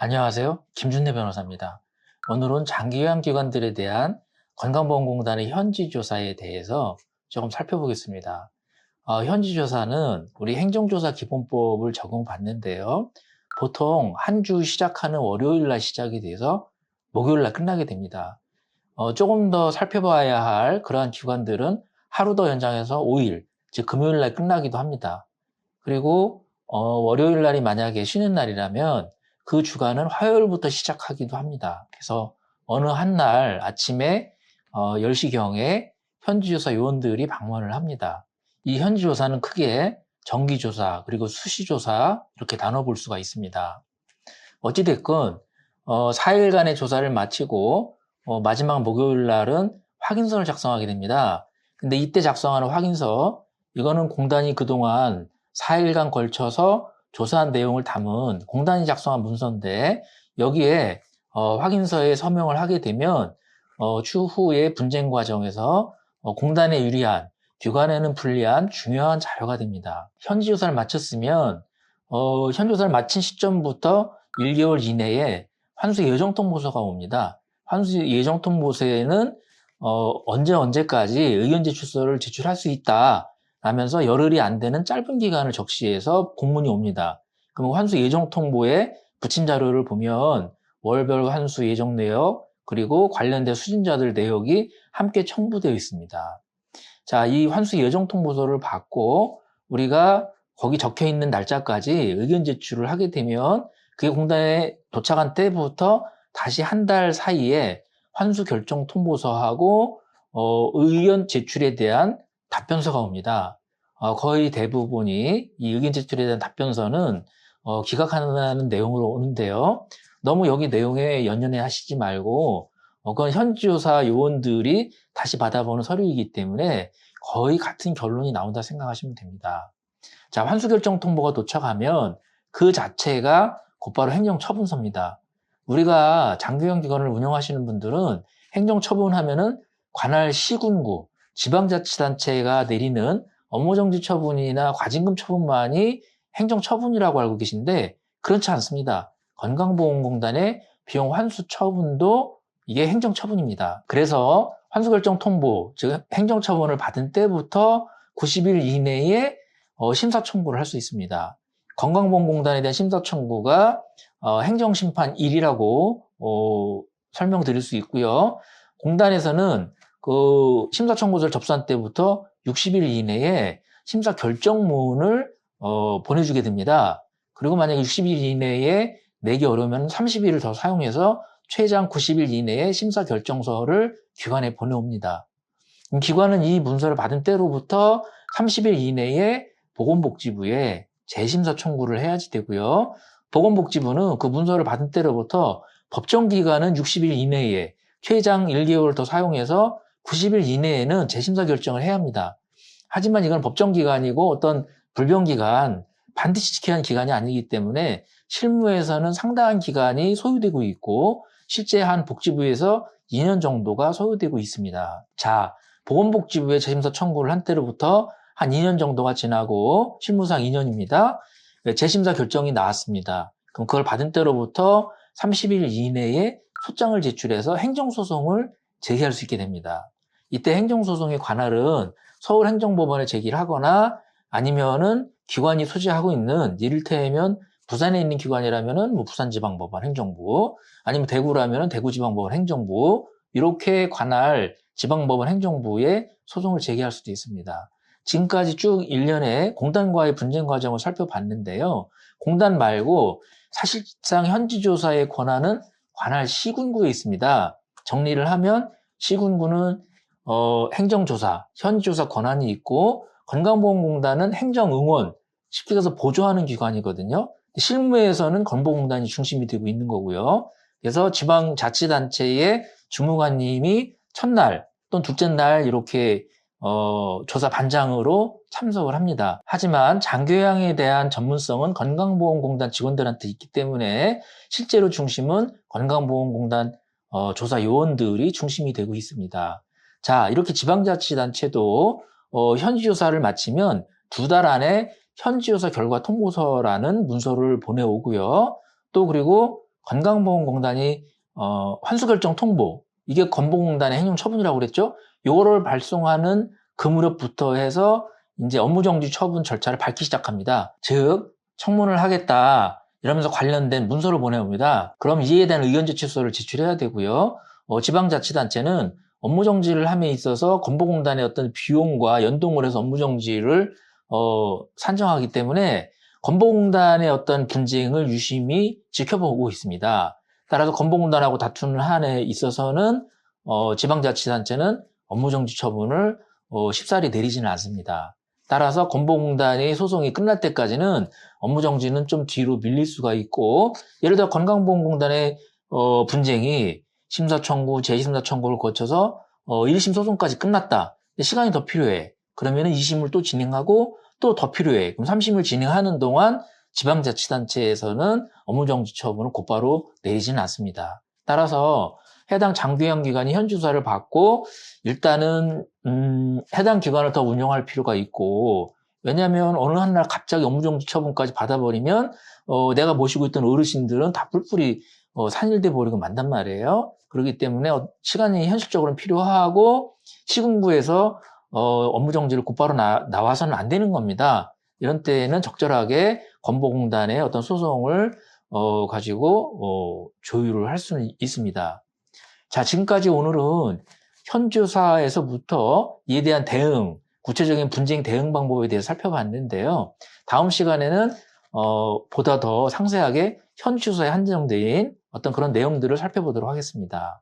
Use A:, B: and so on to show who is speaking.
A: 안녕하세요. 김준태 변호사입니다. 오늘은 장기요양기관들에 대한 건강보험공단의 현지조사에 대해서 조금 살펴보겠습니다. 현지조사는 우리 행정조사 기본법을 적용받는데요. 보통 한 주 시작하는 월요일 날 시작이 돼서 목요일 날 끝나게 됩니다. 조금 더 살펴봐야 할 그러한 기관들은 하루 더 연장해서 5일, 즉 금요일 날 끝나기도 합니다. 그리고 월요일 날이 만약에 쉬는 날이라면 그 주간은 화요일부터 시작하기도 합니다. 그래서 어느 한 날 아침에 10시경에 현지조사 요원들이 방문을 합니다. 이 현지조사는 크게 정기조사 그리고 수시조사 이렇게 나눠볼 수가 있습니다. 어찌됐건 4일간의 조사를 마치고 마지막 목요일 날은 확인서를 작성하게 됩니다. 근데 이때 작성하는 확인서, 이거는 공단이 그동안 4일간 걸쳐서 조사한 내용을 담은 공단이 작성한 문서인데, 여기에 확인서에 서명을 하게 되면 추후의 분쟁 과정에서 공단에 유리한, 기관에는 불리한 중요한 자료가 됩니다. 현지조사를 마쳤으면 현지조사를 마친 시점부터 1개월 이내에 환수 예정통보서가 옵니다. 환수 예정통보서에는 언제까지 의견 제출서를 제출할 수 있다 라면서 열흘이 안 되는 짧은 기간을 적시해서 공문이 옵니다. 그럼 환수 예정통보에 붙인 자료를 보면 월별 환수 예정 내역 그리고 관련된 수진자들 내역이 함께 첨부되어 있습니다. 자, 이 환수 예정통보서를 받고 우리가 거기 적혀 있는 날짜까지 의견 제출을 하게 되면 그게 공단에 도착한 때부터 다시 한 달 사이에 환수 결정 통보서하고 의견 제출에 대한 답변서가 옵니다. 거의 대부분이 이 의견 제출에 대한 답변서는 기각한다는 내용으로 오는데요. 너무 여기 내용에 연연해 하시지 말고 그건 현지조사 요원들이 다시 받아보는 서류이기 때문에 거의 같은 결론이 나온다 생각하시면 됩니다. 자, 환수결정 통보가 도착하면 그 자체가 곧바로 행정처분서입니다. 우리가 장기요양기관을 운영하시는 분들은 행정처분하면은 관할 시군구, 지방자치단체가 내리는 업무정지 처분이나 과징금 처분만이 행정처분이라고 알고 계신데 그렇지 않습니다. 건강보험공단의 비용 환수 처분도 이게 행정처분입니다. 그래서 환수결정 통보, 즉 행정처분을 받은 때부터 90일 이내에 심사 청구를 할 수 있습니다. 건강보험공단에 대한 심사 청구가 행정심판 1이라고 설명드릴 수 있고요. 공단에서는 그 심사 청구서를 접수한 때부터 60일 이내에 심사 결정문을 보내주게 됩니다. 그리고 만약에 60일 이내에 내기 어려우면 30일을 더 사용해서 최장 90일 이내에 심사 결정서를 기관에 보내옵니다. 기관은 이 문서를 받은 때로부터 30일 이내에 보건복지부에 재심사 청구를 해야지 되고요. 보건복지부는 그 문서를 받은 때로부터 법정기간은 60일 이내에 최장 1개월 더 사용해서 90일 이내에는 재심사 결정을 해야 합니다. 하지만 이건 법정기간이고 어떤 불변기간, 반드시 지켜야 하는 기간이 아니기 때문에 실무에서는 상당한 기간이 소요되고 있고 실제 한 복지부에서 2년 정도가 소요되고 있습니다. 자, 보건복지부에 재심사 청구를 한 때로부터 한 2년 정도가 지나고 실무상 2년입니다. 재심사 결정이 나왔습니다. 그럼 그걸 받은 때로부터 30일 이내에 소장을 제출해서 행정소송을 제기할 수 있게 됩니다. 이때 행정소송의 관할은 서울행정법원에 제기를 하거나 아니면은 기관이 소지하고 있는, 이를테면 부산에 있는 기관이라면은 뭐 부산지방법원 행정부, 아니면 대구라면은 대구지방법원 행정부, 이렇게 관할 지방법원 행정부에 소송을 제기할 수도 있습니다. 지금까지 쭉 1년의 공단과의 분쟁 과정을 살펴봤는데요. 공단 말고 사실상 현지조사의 권한은 관할 시군구에 있습니다. 정리를 하면 시군구는 행정조사, 현지조사 권한이 있고 건강보험공단은 행정응원, 쉽게 해서 보조하는 기관이거든요. 실무에서는 건보공단이 중심이 되고 있는 거고요. 그래서 지방자치단체의 주무관님이 첫날 또는 둘째 날 이렇게 조사 반장으로 참석을 합니다. 하지만 장기요양에 대한 전문성은 건강보험공단 직원들한테 있기 때문에 실제로 중심은 건강보험공단 조사 요원들이 중심이 되고 있습니다. 자, 이렇게 지방자치단체도 현지조사를 마치면 2달 안에 현지조사 결과 통보서라는 문서를 보내오고요. 또 그리고 건강보험공단이 환수결정 통보, 이게 건보공단의 행정처분이라고 그랬죠? 요거를 발송하는 그 무렵부터 해서 이제 업무정지 처분 절차를 밟기 시작합니다. 즉 청문을 하겠다 이러면서 관련된 문서를 보내옵니다. 그럼 이에 대한 의견제 취소를 제출해야 되고요. 지방자치단체는 업무정지를 함에 있어서 건보공단의 어떤 비용과 연동을 해서 업무정지를 산정하기 때문에 건보공단의 어떤 분쟁을 유심히 지켜보고 있습니다. 따라서 건보공단하고 다투는 한에 있어서는 지방자치단체는 업무정지 처분을 쉽사리 내리지는 않습니다. 따라서 건보공단의 소송이 끝날 때까지는 업무정지는 좀 뒤로 밀릴 수가 있고, 예를 들어 건강보험공단의 분쟁이 심사청구, 재심사 청구를 거쳐서 1심 소송까지 끝났다. 시간이 더 필요해. 그러면 2심을 또 진행하고 또 더 필요해. 그럼 3심을 진행하는 동안 지방자치단체에서는 업무정지 처분을 곧바로 내리지는 않습니다. 따라서 해당 장기관이 현지조사를 받고 일단은 해당 기관을 더 운영할 필요가 있고, 왜냐하면 어느 한 날 갑자기 업무정지 처분까지 받아버리면 내가 모시고 있던 어르신들은 다 뿔뿔이 산일돼 버리고 만단 말이에요. 그렇기 때문에 시간이 현실적으로는 필요하고 시군구에서 업무정지를 곧바로 나와서는 안 되는 겁니다. 이런 때에는 적절하게 건보공단의 어떤 소송을 가지고 조율을 할 수는 있습니다. 자, 지금까지 오늘은 현지조사에서부터 이에 대한 대응, 구체적인 분쟁 대응 방법에 대해서 살펴봤는데요. 다음 시간에는 보다 더 상세하게 현지조사에 한정된 어떤 그런 내용들을 살펴보도록 하겠습니다.